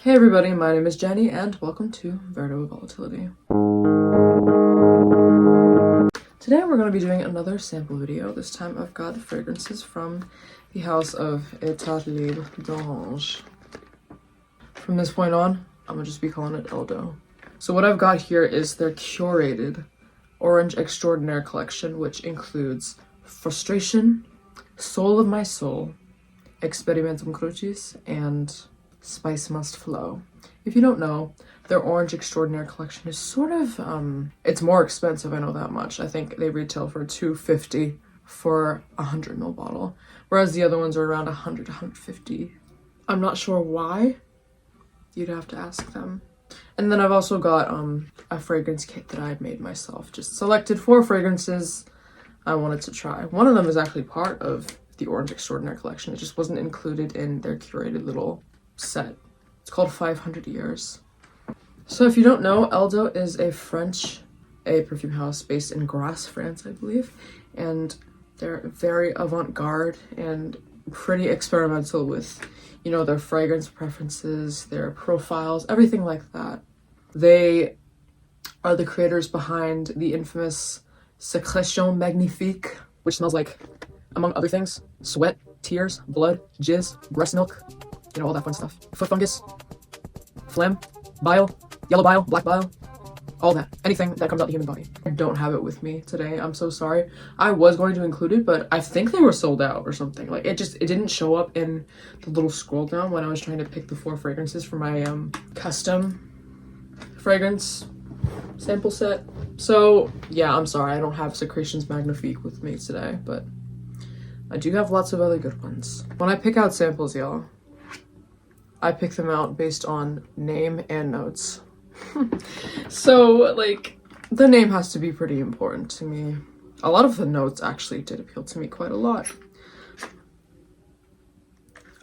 Hey everybody, my name is Jenny and welcome to Verdo Volatility. Today we're going to be doing another sample video. This time I've got fragrances from the house of Etat, Libre, drydowns. From this point on, I'm going to just be calling it eldo. So what I've got here is their curated Orange Extraordinaire collection, which includes Frustration, Soul of My Soul, Experimentum crucis, and Spice Must Flow. If you don't know, their Orange Extraordinaire collection is sort of, it's more expensive, I know that much. I think they retail for $250 for a 100ml bottle, whereas the other ones are around $100 to $150. I'm not sure why. You'd have to ask them. And then I've also got a fragrance kit that I had made myself. Just selected 4 fragrances I wanted to try. One of them is actually part of the Orange Extraordinaire collection. It just wasn't included in their curated little set. It's called 500 Years. So if you don't know, eldo is a perfume house based in Grasse, France, I believe. And they're very avant-garde and pretty experimental with, you know, their fragrance preferences, their profiles, everything like that. They are the creators behind the infamous Sécrétion Magnifique, which smells like, among other things, sweat, tears, blood, jizz, breast milk, you know, all that fun stuff. Foot fungus, phlegm, bile, yellow bile, black bile, all that. Anything that comes out of the human body. I don't have it with me today. I'm so sorry. I was going to include it, but I think they were sold out or something. Like, it didn't show up in the little scroll down when I was trying to pick the 4 fragrances for my custom fragrance sample set. So yeah, I'm sorry. I don't have Sécrétions Magnifique with me today, but I do have lots of other good ones. When I pick out samples, y'all, I pick them out based on name and notes. So, like, the name has to be pretty important to me. A lot of the notes actually did appeal to me quite a lot.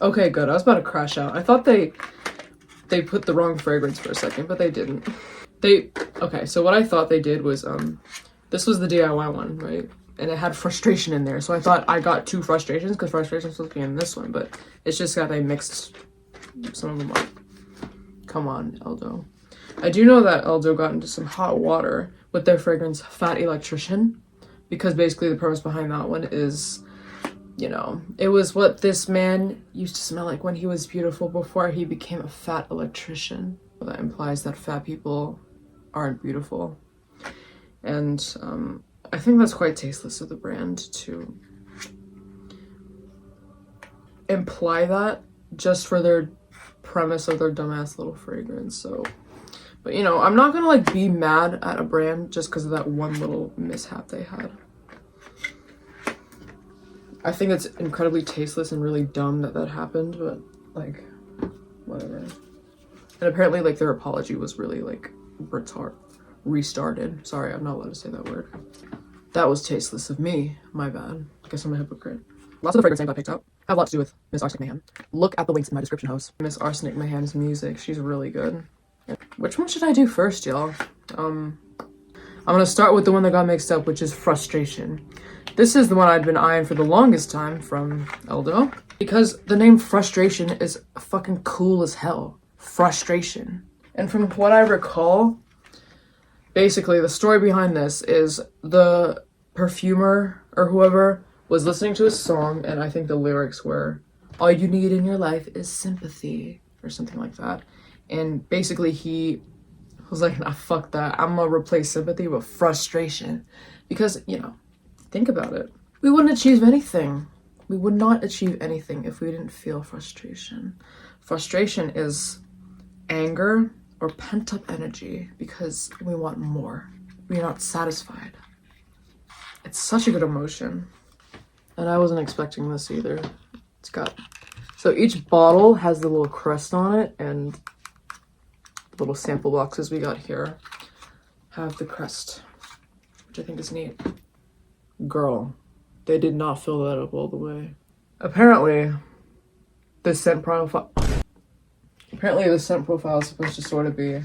Okay, good. I was about to crash out. I thought they put the wrong fragrance for a second, but they didn't. Okay, so what I thought they did was, this was the DIY one, right? And it had Frustration in there, so I thought I got 2 frustrations because Frustration's supposed to be in this one, but it's just that they mixed some of them up. Come on, eldo. I do know that eldo got into some hot water with their fragrance Fat Electrician, because basically the premise behind that one is, you know, it was what this man used to smell like when he was beautiful before he became a fat electrician. That implies that fat people aren't beautiful. And I think that's quite tasteless of the brand to imply that just for their premise of their dumbass little fragrance. So, but you know, I'm not gonna like be mad at a brand just because of that one little mishap they had. I think it's incredibly tasteless and really dumb that that happened, but like, whatever. And apparently, like, their apology was really like restarted. Sorry, I'm not allowed to say that word. That was tasteless of me. My bad. I guess I'm a hypocrite. Lots of the fragrance names I picked out have a lot to do with Miss Arsenic Mayhem. Look at the links in my description, host. Miss Arsenic Mayhem's music. She's really good. Which one should I do first, y'all? I'm gonna start with the one that got mixed up, which is Frustration. This is the one I'd been eyeing for the longest time from eldo, because the name Frustration is fucking cool as hell. Frustration. And from what I recall, basically the story behind this is the perfumer or whoever was listening to a song, and I think the lyrics were, all you need in your life is sympathy, or something like that. And basically he was like, nah, fuck that. I'm gonna replace sympathy with frustration. Because, you know, think about it. We wouldn't achieve anything. We would not achieve anything if we didn't feel frustration. Frustration is anger or pent-up energy because we want more. We're not satisfied. It's such a good emotion. And I wasn't expecting this either. It's got... So each bottle has the little crest on it, and the little sample boxes we got here have the crest, which I think is neat. Girl, they did not fill that up all the way. Apparently, the scent profile is supposed to sort of be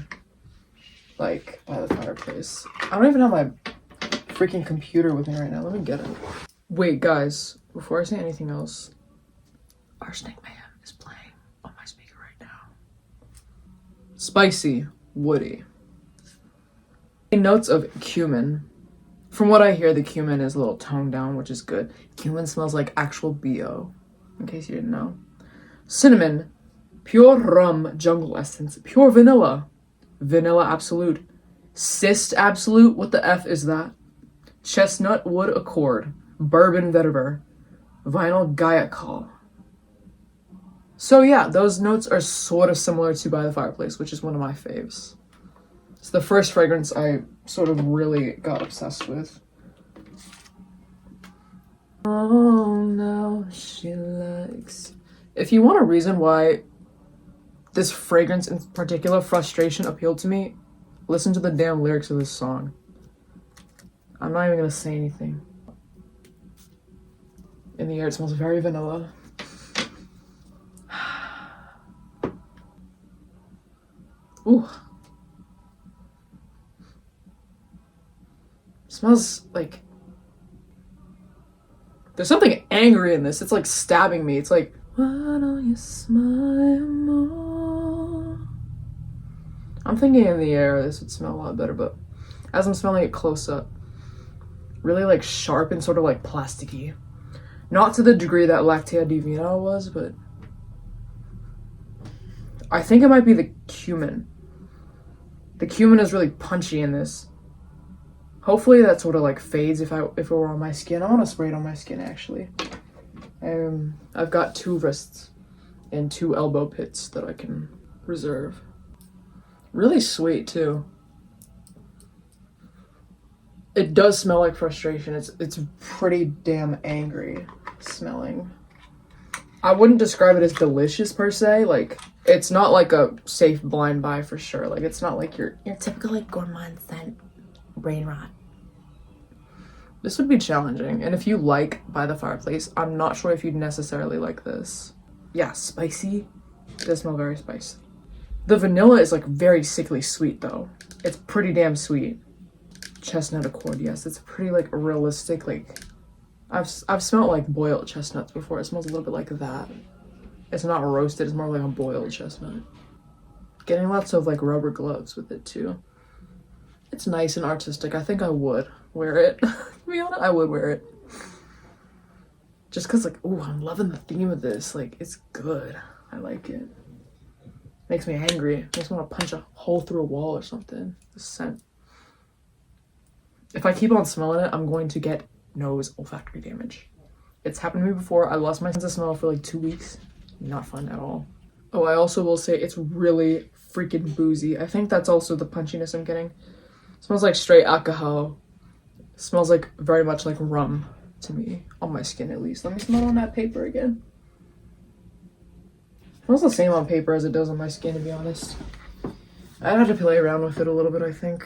like by the fireplace. I don't even have my freaking computer with me right now. Let me get it. Wait, guys, before I say anything else, Arsenic Mayhem is playing on my speaker right now. Spicy, woody. Notes of cumin. From what I hear, the cumin is a little toned down, which is good. Cumin smells like actual BO, in case you didn't know. Cinnamon, pure rum, jungle essence, pure vanilla, vanilla absolute, cyst absolute, what the F is that? Chestnut wood accord, bourbon vetiver, vinyl guaiacol. So yeah, those notes are sort of similar to By the Fireplace, which is one of my faves. It's the first fragrance I sort of really got obsessed with. Oh, now she likes. If you want a reason why this fragrance in particular, Frustration, appealed to me, listen to the damn lyrics of this song. I'm not even gonna say anything. In the air, it smells very vanilla. Ooh. Smells like there's something angry in this. It's like stabbing me. It's like, why don't you smile more? I'm thinking in the air this would smell a lot better, but as I'm smelling it close up, really like sharp and sort of like plasticky. Not to the degree that Lactea Divina was, but I think it might be the cumin. The cumin is really punchy in this. Hopefully that sort of like fades if it were on my skin. I want to spray it on my skin actually. I've got 2 wrists and 2 elbow pits that I can reserve. Really sweet too. It does smell like Frustration. It's pretty damn angry smelling. I wouldn't describe it as delicious per se. Like, it's not like a safe blind buy for sure. Like, it's not like your typical like gourmand scent brain rot. This would be challenging, and if you like By the Fireplace, I'm not sure if you'd necessarily like this. Yeah, spicy. It does smell very spicy. The vanilla is like very sickly sweet though. It's pretty damn sweet. Chestnut accord, yes, it's pretty like realistic. Like I've smelled like boiled chestnuts before. It smells a little bit like that. It's not roasted, it's more like a boiled chestnut. Getting lots of like rubber gloves with it too. It's nice and artistic. I think I would wear it. To be honest, I would wear it. Just because, like, ooh, I'm loving the theme of this. Like, it's good. I like it. Makes me angry. Makes me want to punch a hole through a wall or something. The scent. If I keep on smelling it, I'm going to get nose olfactory damage. It's happened to me before. I lost my sense of smell for like 2 weeks. Not fun at all. Oh, I also will say it's really freaking boozy. I think that's also the punchiness I'm getting. It smells like straight alcohol. It smells like very much like rum to me, on my skin at least. Let me smell on that paper again. It smells the same on paper as it does on my skin, to be honest. I'd have to play around with it a little bit, I think.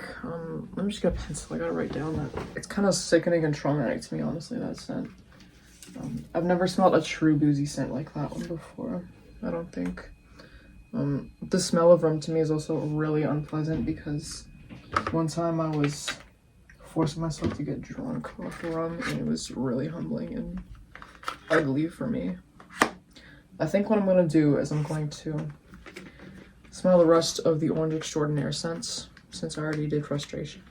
Let me just get a pencil. I gotta write down that. It's kind of sickening and traumatic to me, honestly, that scent. I've never smelled a true boozy scent like that one before, I don't think. The smell of rum to me is also really unpleasant because one time I was forcing myself to get drunk off rum and it was really humbling and ugly for me. I think what I'm going to do is I'm going to smell the rest of the orange Extraordinaire scents since I already did Frustration.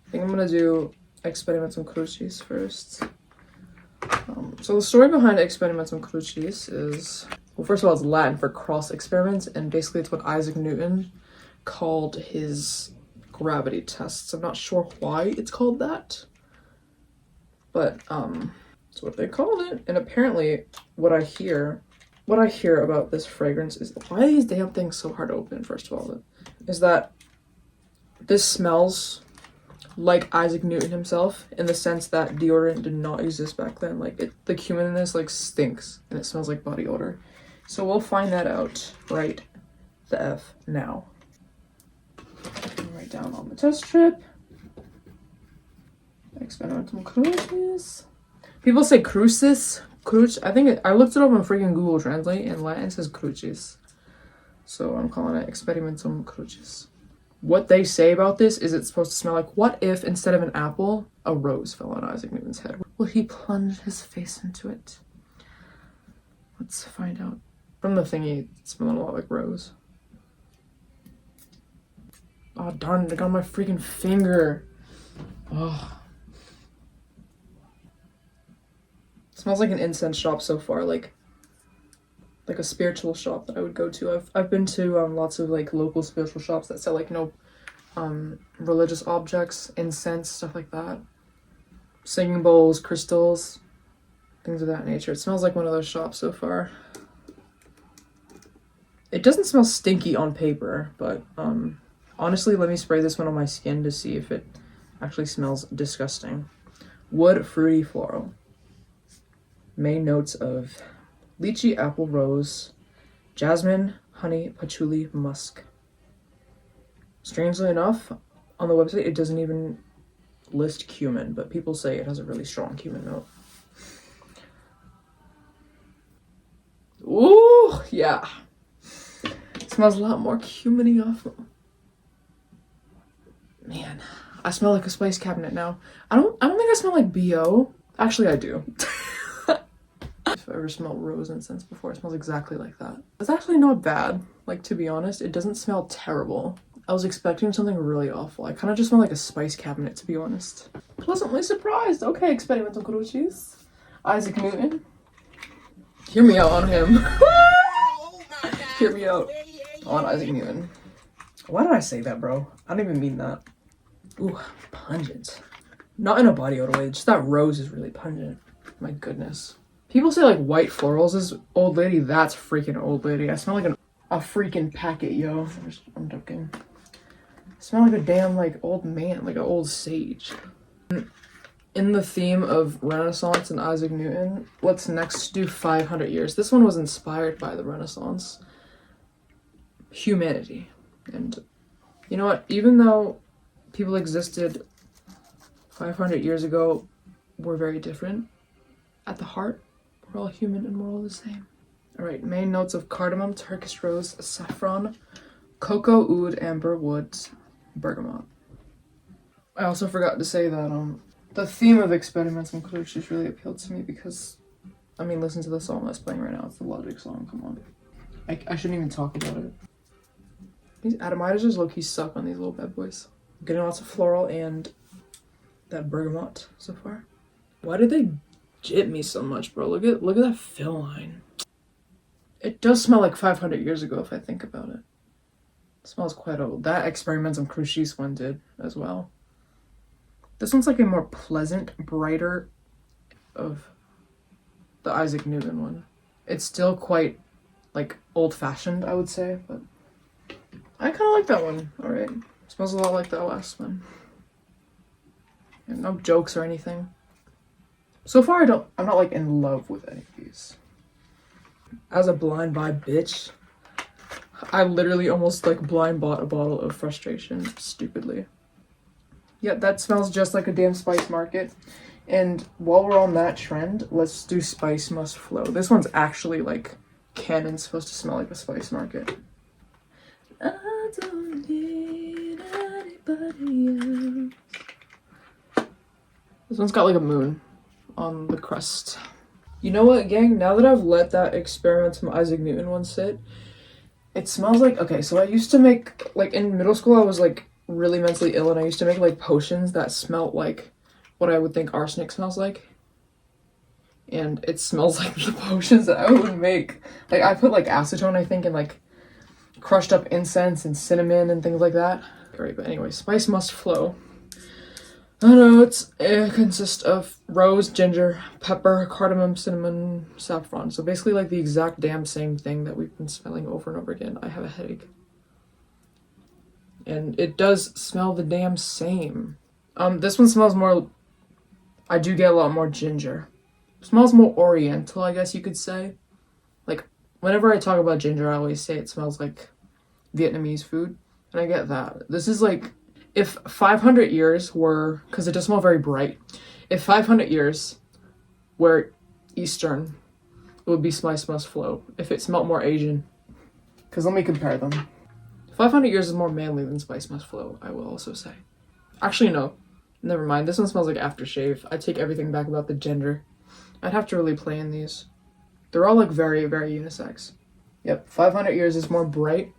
I think I'm going to do Experimentum crucis first. So the story behind Experimentum crucis is, well, first of all, it's Latin for cross experiment, and basically it's what Isaac Newton called his gravity tests. I'm not sure why it's called that, but it's what they called it. And apparently what I hear about this fragrance is, why are these damn things so hard to open, first of all, is that this smells like Isaac Newton himself, in the sense that deodorant did not exist back then. Like, the cumin in this like stinks and it smells like body odor. So we'll find that out right the F now. Write down on the test strip. Experimentum crucis. People say crucis. I think I looked it up on freaking Google Translate, and Latin says crucis. So I'm calling it Experimentum crucis. What they say about this is it's supposed to smell like, what if instead of an apple, a rose fell on Isaac Newton's head? Will he plunge his face into it? Let's find out. From the thingy, it's smelling a lot like rose. Oh darn it, I got my freaking finger. Oh. It smells like an incense shop so far, like a spiritual shop that I would go to. I've been to lots of like local spiritual shops that sell like religious objects, incense, stuff like that. Singing bowls, crystals, things of that nature. It smells like one of those shops so far. It doesn't smell stinky on paper, but honestly, let me spray this one on my skin to see if it actually smells disgusting. Wood, fruity, floral. Main notes of lychee, apple, rose, jasmine, honey, patchouli, musk. Strangely enough, on the website it doesn't even list cumin, but people say it has a really strong cumin note. Ooh, yeah. It smells a lot more cuminy off. Man, I smell like a spice cabinet now. I don't think I smell like BO. Actually, I do. If I ever smelled rose incense before, it smells exactly like that. It's actually not bad. Like, to be honest, it doesn't smell terrible. I was expecting something really awful. I kind of just smell like a spice cabinet, to be honest. Pleasantly surprised. Okay, experimentum crucis. Isaac Newton. Hear me out on him. Hear me out on Isaac Newton. Why did I say that, bro? I don't even mean that. Ooh, pungent. Not in a body odor way, just that rose is really pungent. My goodness. People say like white florals is old lady. That's freaking old lady. I smell like a freaking packet, yo. I'm joking. I smell like a damn like old man, like an old sage. In the theme of Renaissance and Isaac Newton, let's next do 500 years. This one was inspired by the Renaissance. Humanity. And you know what? Even though people existed 500 years ago, we're very different. At the heart, we're all human and we're all the same. All right, main notes of cardamom, Turkish rose, saffron, cocoa, oud, amber, woods, bergamot. I also forgot to say that the theme of experimentum crucis really appealed to me because, I mean, listen to the song that's playing right now. It's the Logic song. Come on. I shouldn't even talk about it. These atomizers low-key suck on these little bad boys. I'm getting lots of floral and that bergamot so far. Why did they jit me so much, bro? Look at that fill line. It does smell like 500 years ago if I think about it. It smells quite old. That experimentum crucis one did as well. This one's like a more pleasant, brighter of the Isaac Newton one. It's still quite like old-fashioned, I would say, but I kind of like that one. All right, smells a lot like that last one. And no jokes or anything. So far, I'm not like in love with any of these. As a blind buy bitch, I literally almost like blind bought a bottle of frustration stupidly. Yeah, that smells just like a damn spice market. And while we're on that trend, let's do Spice Must Flow. This one's actually like canon supposed to smell like a spice market. I don't need anybody else. This one's got like a moon on the crust. You know what, gang? Now that I've let that experimentum Isaac Newton one sit, it smells like, okay, so I used to make, like in middle school, I was like really mentally ill and I used to make like potions that smelled like what I would think arsenic smells like. And it smells like the potions that I would make. Like I put like acetone, I think, and like crushed up incense and cinnamon and things like that. Alright, but anyway, Spice Must Flow. The notes consist of rose, ginger, pepper, cardamom, cinnamon, saffron. So basically like the exact damn same thing that we've been smelling over and over again. I have a headache. And it does smell the damn same. This one smells more, I do get a lot more ginger. It smells more oriental, I guess you could say. Like, whenever I talk about ginger, I always say it smells like Vietnamese food. And I get that. This is like, if 500 years were, because it does smell very bright, if 500 years were Eastern, it would be Spice Must Flow. If it smelled more Asian. Because let me compare them. 500 years is more manly than Spice Must Flow, I will also say. Actually, no. Never mind. This one smells like aftershave. I take everything back about the gender. I'd have to really play in these. They're all like very, very unisex. Yep, 500 years is more bright.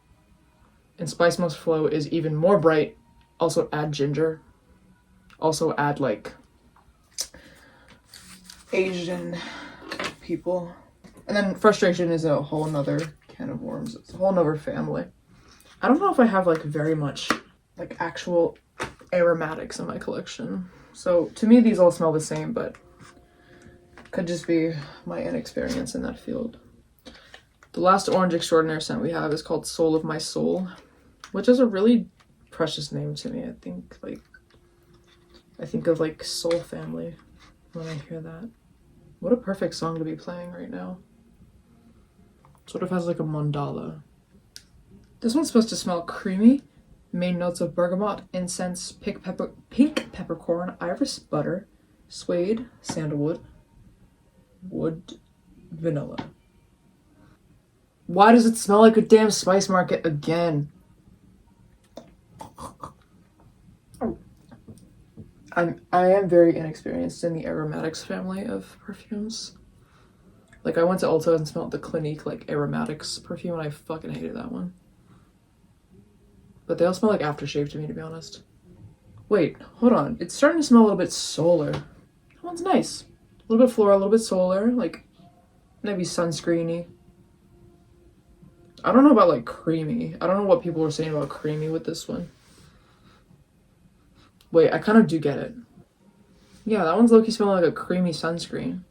And Spice Must Flow is even more bright. Also add ginger. Also add like Asian people. And then Frustration is a whole nother can of worms. It's a whole nother family. I don't know if I have like very much like actual aromatics in my collection. So to me these all smell the same, but could just be my inexperience in that field. The last orange Extraordinaire scent we have is called Soul of My Soul, which is a really precious name to me. I think of like Soul Family when I hear that. What a perfect song to be playing right now. Sort of has like a mandala. This one's supposed to smell creamy. Main notes of bergamot, incense, pink peppercorn, iris butter, suede, sandalwood, wood, vanilla. Why does it smell like a damn spice market again? I am very inexperienced in the aromatics family of perfumes. Like I went to Ulta and smelled the Clinique like aromatics perfume and I fucking hated that one. But they all smell like aftershave to me, to be honest. Wait, hold on. It's starting to smell a little bit solar. That one's nice. A little bit floral, a little bit solar, like maybe sunscreeny. I don't know about like creamy. I don't know what people were saying about creamy with this one. Wait, I kind of do get it. Yeah, that one's low-key smelling like a creamy sunscreen.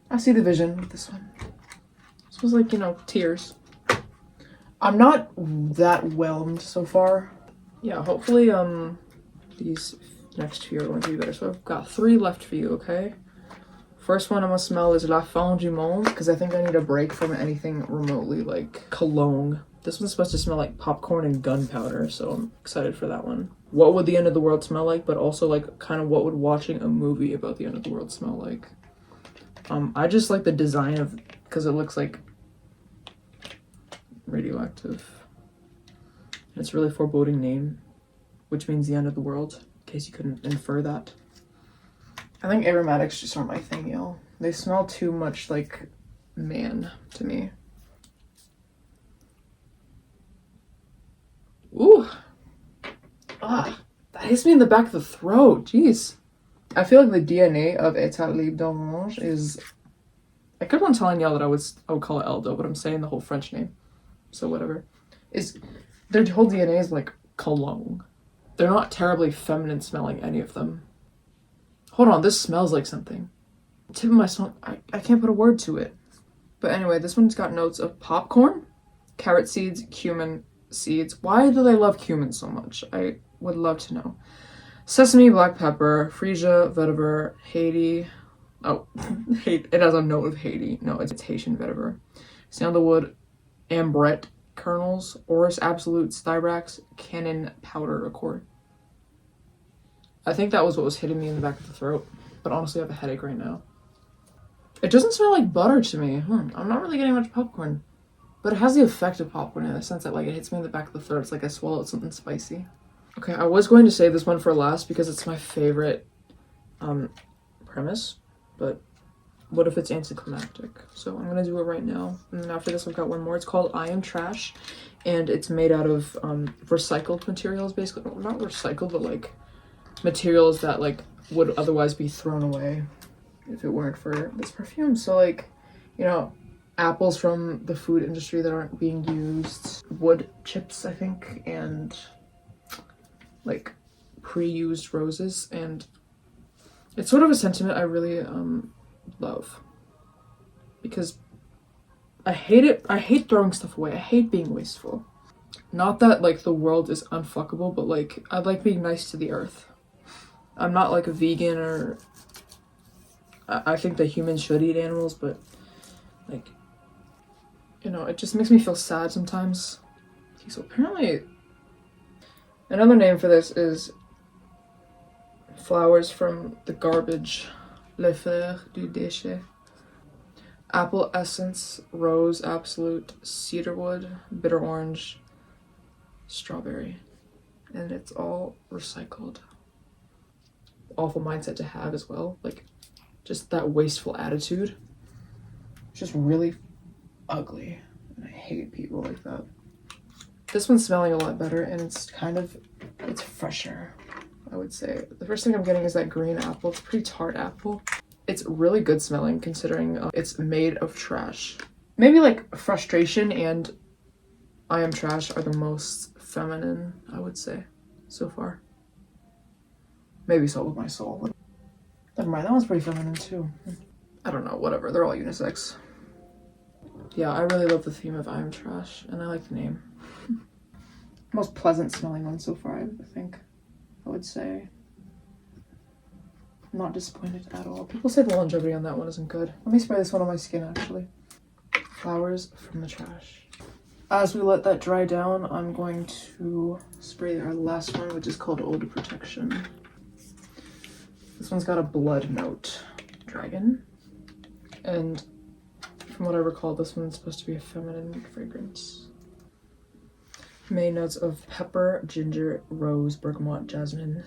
I see the vision with this one. This was like, you know, tears. I'm not that whelmed so far. Yeah, hopefully these next few are going to be better. So I've got 3 left for you, okay? First one I'm gonna smell is La Fin du Monde, because I think I need a break from anything remotely like cologne. This one's supposed to smell like popcorn and gunpowder, so I'm excited for that one. What would the end of the world smell like, but also like kind of what would watching a movie about the end of the world smell like. I just like the design of, because it looks like radioactive. And it's a really foreboding name, which means the end of the world, in case you couldn't infer that. I think aromatics just aren't my thing, y'all. They smell too much like man to me. Ooh. Ah, that hits me in the back of the throat. Jeez. I feel like the DNA of Etat Libre is... I kept on telling y'all that I would call it eldo, but I'm saying the whole French name. So whatever. Their whole DNA is like cologne. They're not terribly feminine smelling, any of them. Hold on, this smells like something. Tip of my tongue, I can't put a word to it. But anyway, this one's got notes of popcorn, carrot seeds, cumin seeds. Why do they love cumin so much? I would love to know. Sesame, black pepper, freesia, vetiver, Haiti. Oh, it has a note of Haiti. No, it's Haitian vetiver. Sandalwood, ambrette kernels, orris absolute, styrax, cannon powder accord. I think that was what was hitting me in the back of the throat, but honestly I have a headache right now. It doesn't smell like butter to me. I'm not really getting much popcorn, but it has the effect of popcorn in the sense that like it hits me in the back of the throat. It's like I swallowed something spicy. Okay, I was going to save this one for last because it's my favorite premise, but what if it's anticlimactic? So I'm gonna do it right now, and then after this I've got one more. It's called I Am Trash, and it's made out of recycled materials, basically. Well, not recycled, but like materials that like would otherwise be thrown away if it weren't for this perfume. So like, you know, apples from the food industry that aren't being used, wood chips I think, and like pre-used roses. And it's sort of a sentiment I really love, because I hate throwing stuff away. I hate being wasteful. Not that like the world is unfuckable, but like I like being nice to the earth. I'm not like a vegan, or I think that humans should eat animals, but like, you know, it just makes me feel sad sometimes. Okay, so apparently another name for this is flowers from the garbage, les fleurs du déchet. Apple essence, rose absolute, cedarwood, bitter orange, strawberry, and it's all recycled. Awful mindset to have as well, like just that wasteful attitude. It's just really ugly, and I hate people like that. This one's smelling a lot better, and it's fresher, I would say. The first thing I'm getting is that green apple. It's a pretty tart apple. It's really good smelling considering it's made of trash. Maybe like frustration and I am trash are the most feminine, I would say, so far. Maybe so with my soul. Never mind, that one's pretty feminine too. I don't know, whatever. They're all unisex. Yeah, I really love the theme of I am trash, and I like the name. Most pleasant smelling one so far, I think. I would say. I'm not disappointed at all. People say the longevity on that one isn't good. Let me spray this one on my skin, actually. Flowers from the trash. As we let that dry down, I'm going to spray our last one, which is called Odor Protection. This one's got a blood note. Dragon. And from what I recall, this one's supposed to be a feminine fragrance. Main notes of pepper, ginger, rose, bergamot, jasmine,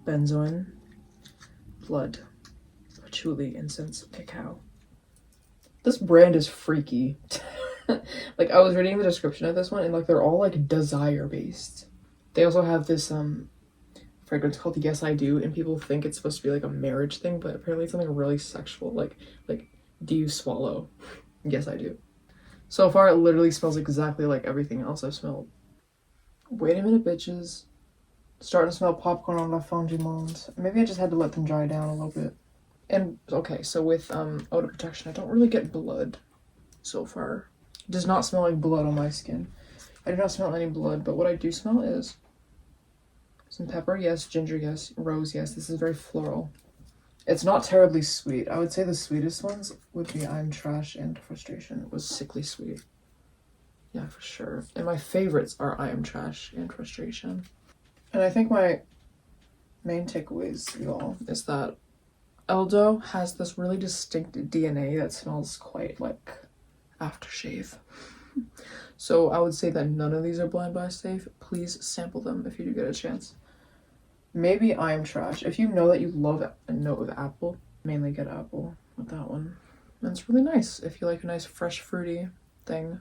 benzoin, blood, patchouli, incense, cacao. This brand is freaky. Like, I was reading the description of this one, and like they're all like desire based. They also have this fragrance called Yes I Do, and people think it's supposed to be like a marriage thing, but apparently it's something really sexual. Like do you swallow? Yes I do. So far it literally smells exactly like everything else I've smelled. Wait a minute, bitches. Starting to smell popcorn on la fin du monde. Maybe I just had to let them dry down a little bit. And okay, so with odor protection, I don't really get blood so far. It does not smell like blood on my skin. I do not smell any blood, but what I do smell is some pepper, yes, ginger, yes, rose, yes. This is very floral. It's not terribly sweet. I would say the sweetest ones would be I'm Trash and Frustration. It was sickly sweet. Yeah, for sure. And my favorites are I Am Trash and Frustration. And I think my main takeaways, y'all, is that eldo has this really distinct DNA that smells quite like aftershave. So I would say that none of these are blind buy safe. Please sample them if you do get a chance. Maybe I Am Trash. If you know that you love a note of apple, mainly get apple with that one. And it's really nice if you like a nice fresh fruity thing.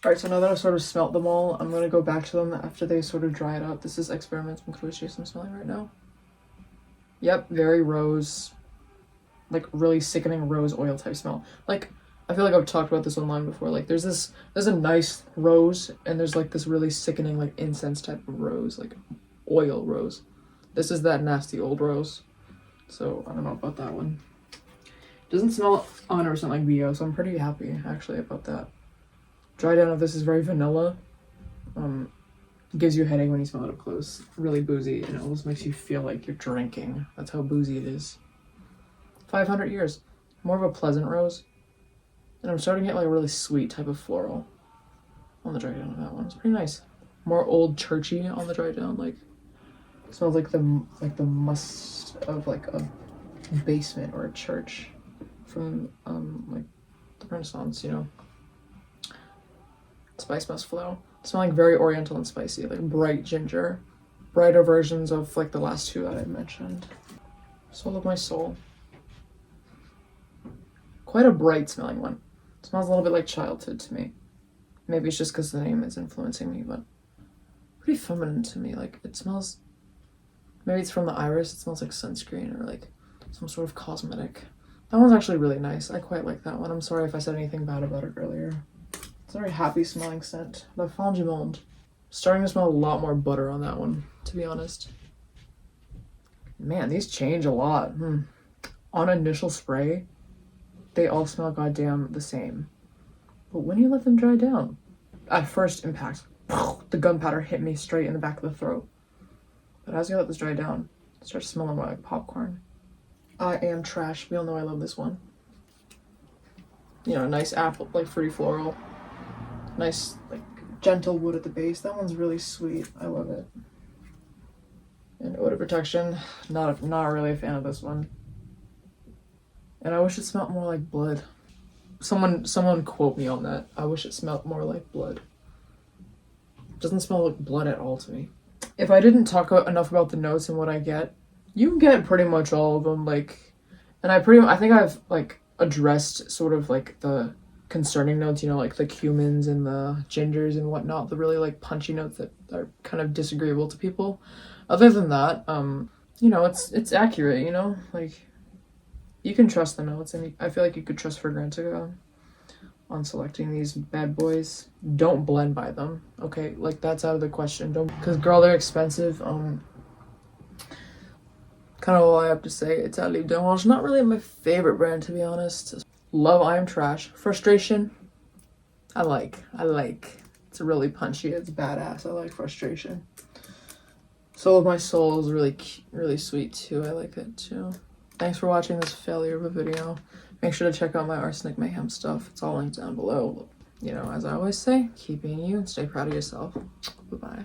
Alright, so now that I've sort of smelt them all, I'm going to go back to them after they sort of dried out. This is Experimentum crucis I'm smelling right now. Yep, very rose. Like, really sickening rose oil type smell. Like, I feel like I've talked about this online before. Like, there's a nice rose, and there's like this really sickening like incense type of rose, like oil rose. This is that nasty old rose. So, I don't know about that one. Doesn't smell 100% like BO, so I'm pretty happy actually about that. Dry down of this is very vanilla. Gives you a headache when you smell it up close. Really boozy, and it almost makes you feel like you're drinking. That's how boozy it is. 500 years. More of a pleasant rose. And I'm starting to get like a really sweet type of floral on the dry down of that one. It's pretty nice. More old churchy on the dry down. Like, smells like the must of like a basement or a church from like the Renaissance, you know. Spice must flow. Smelling very oriental and spicy, like bright ginger. Brighter versions of like the last two that I mentioned. Soul of my soul. Quite a bright smelling one. Smells a little bit like childhood to me. Maybe it's just because the name is influencing me, but pretty feminine to me. Like, it smells, maybe it's from the iris. It smells like sunscreen or like some sort of cosmetic. That one's actually really nice. I quite like that one. I'm sorry if I said anything bad about it earlier. It's a very happy smelling scent. La fin du monde. Starting to smell a lot more butter on that one, to be honest. Man, these change a lot. On initial spray, they all smell goddamn the same. But when you let them dry down, at first impact, the gunpowder hit me straight in the back of the throat. But as you let this dry down, it starts smelling more like popcorn. I Am Trash. We all know I love this one. You know, nice apple, like fruity floral. Nice, like, gentle wood at the base. That one's really sweet. I love it. And odor protection, not really a fan of this one. And I wish it smelled more like blood. Someone quote me on that. I wish it smelled more like blood. It doesn't smell like blood at all to me. If I didn't talk enough about the notes and what I get, you get pretty much all of them. Like, and I think I've like addressed sort of like the concerning notes, you know, like the cumins and the gingers and whatnot, the really like punchy notes that are kind of disagreeable to people. Other than that, you know, it's accurate, you know, like you can trust the notes, and I feel like you could trust Fragrantica on selecting these bad boys. Don't blend by them, okay? Like that's out of the question. Don't, because girl, they're expensive. Kind of all I have to say. Etat Libre, not really my favorite brand, to be honest. Love I Am Trash. Frustration, I like. It's really punchy, it's badass. I like Frustration. Soul of My Soul is really sweet too. I like it too. Thanks for watching this failure of a video. Make sure to check out my Arsenic Mayhem stuff. It's all linked down below. You know, as I always say, keep being you and stay proud of yourself. Bye-bye.